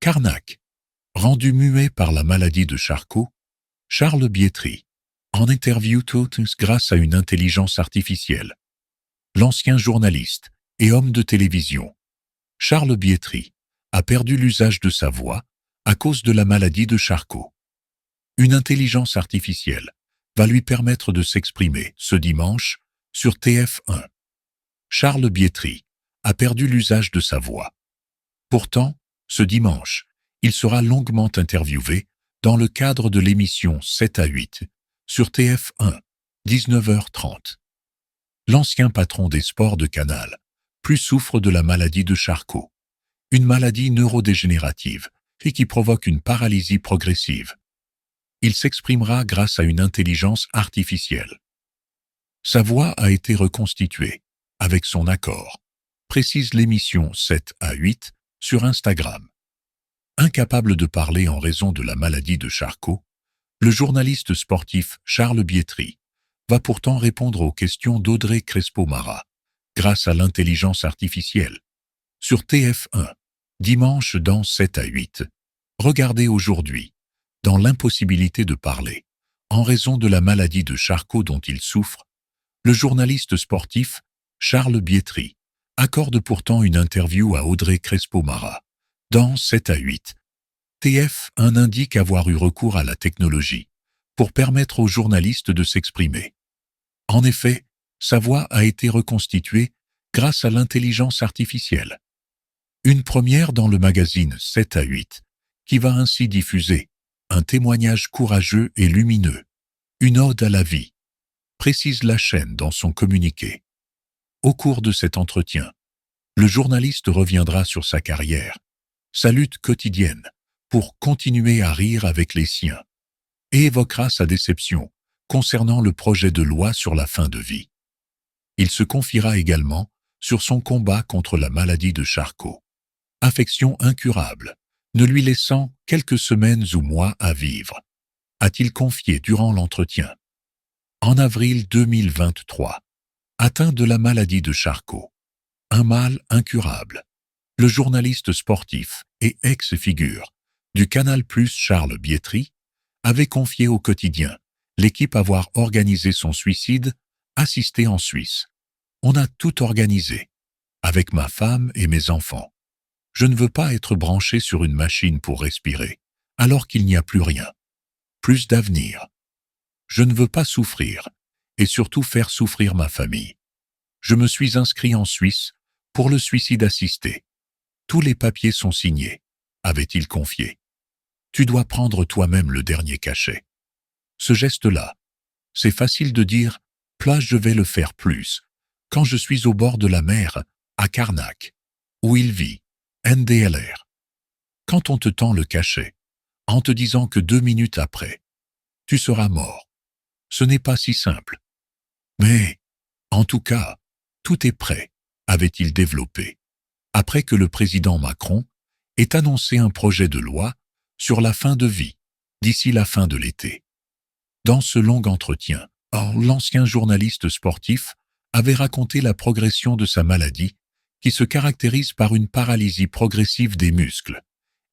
Carnac, rendu muet par la maladie de Charcot, Charles Bietri, en interview tous grâce à une intelligence artificielle. L'ancien journaliste et homme de télévision, Charles Bietri, a perdu l'usage de sa voix à cause de la maladie de Charcot. Une intelligence artificielle va lui permettre de s'exprimer ce dimanche sur TF1. Charles Bietri a perdu l'usage de sa voix. Pourtant, ce dimanche, il sera longuement interviewé dans le cadre de l'émission 7 à 8 sur TF1, 19h30. L'ancien patron des sports de Canal+ souffre de la maladie de Charcot, une maladie neurodégénérative et qui provoque une paralysie progressive. Il s'exprimera grâce à une intelligence artificielle. Sa voix a été reconstituée, avec son accord, précise l'émission 7 à 8 sur Instagram. Incapable de parler en raison de la maladie de Charcot, le journaliste sportif Charles Bietri va pourtant répondre aux questions d'Audrey Crespo-Mara, grâce à l'intelligence artificielle. Sur TF1, dimanche dans 7 à 8. Regardez aujourd'hui, dans l'impossibilité de parler, en raison de la maladie de Charcot dont il souffre, le journaliste sportif Charles Bietri accorde pourtant une interview à Audrey Crespo-Mara. Dans 7 à 8, TF1 indique avoir eu recours à la technologie pour permettre aux journalistes de s'exprimer. En effet, sa voix a été reconstituée grâce à l'intelligence artificielle. Une première dans le magazine 7 à 8, qui va ainsi diffuser un témoignage courageux et lumineux, une ode à la vie, précise la chaîne dans son communiqué. Au cours de cet entretien, le journaliste reviendra sur sa carrière, sa lutte quotidienne pour continuer à rire avec les siens, et évoquera sa déception concernant le projet de loi sur la fin de vie. Il se confiera également sur son combat contre la maladie de Charcot, affection incurable, ne lui laissant quelques semaines ou mois à vivre, a-t-il confié durant l'entretien. En avril 2023, atteint de la maladie de Charcot, un mal incurable, le journaliste sportif et ex-figure du Canal+ Charles Bietri avait confié au quotidien l'équipe avoir organisé son suicide, assisté en Suisse. On a tout organisé, avec ma femme et mes enfants. Je ne veux pas être branché sur une machine pour respirer, alors qu'il n'y a plus rien. Plus d'avenir. Je ne veux pas souffrir, et surtout faire souffrir ma famille. Je me suis inscrit en Suisse pour le suicide assisté. Tous les papiers sont signés, avait-il confié. Tu dois prendre toi-même le dernier cachet. Ce geste-là, c'est facile de dire « Là, je vais le faire plus » quand je suis au bord de la mer, à Carnac, où il vit, NDLR. Quand on te tend le cachet, en te disant que 2 minutes après, tu seras mort. Ce n'est pas si simple. Mais, en tout cas, tout est prêt, avait-il développé, après que le président Macron ait annoncé un projet de loi sur la fin de vie, d'ici la fin de l'été. Dans ce long entretien, l'ancien journaliste sportif avait raconté la progression de sa maladie qui se caractérise par une paralysie progressive des muscles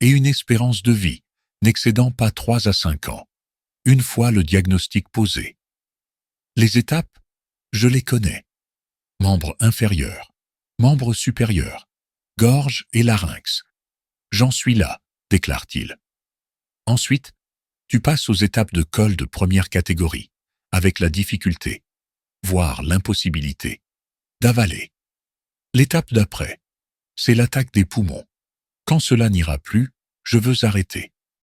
et une espérance de vie n'excédant pas 3 à 5 ans, une fois le diagnostic posé. Les étapes, je les connais. Membre inférieur, membre supérieur, gorge et larynx. J'en suis là, déclare-t-il. Ensuite, tu passes aux étapes de col de première catégorie, avec la difficulté, voire l'impossibilité, d'avaler. L'étape d'après, c'est l'attaque des poumons. Quand cela n'ira plus, je veux arrêter.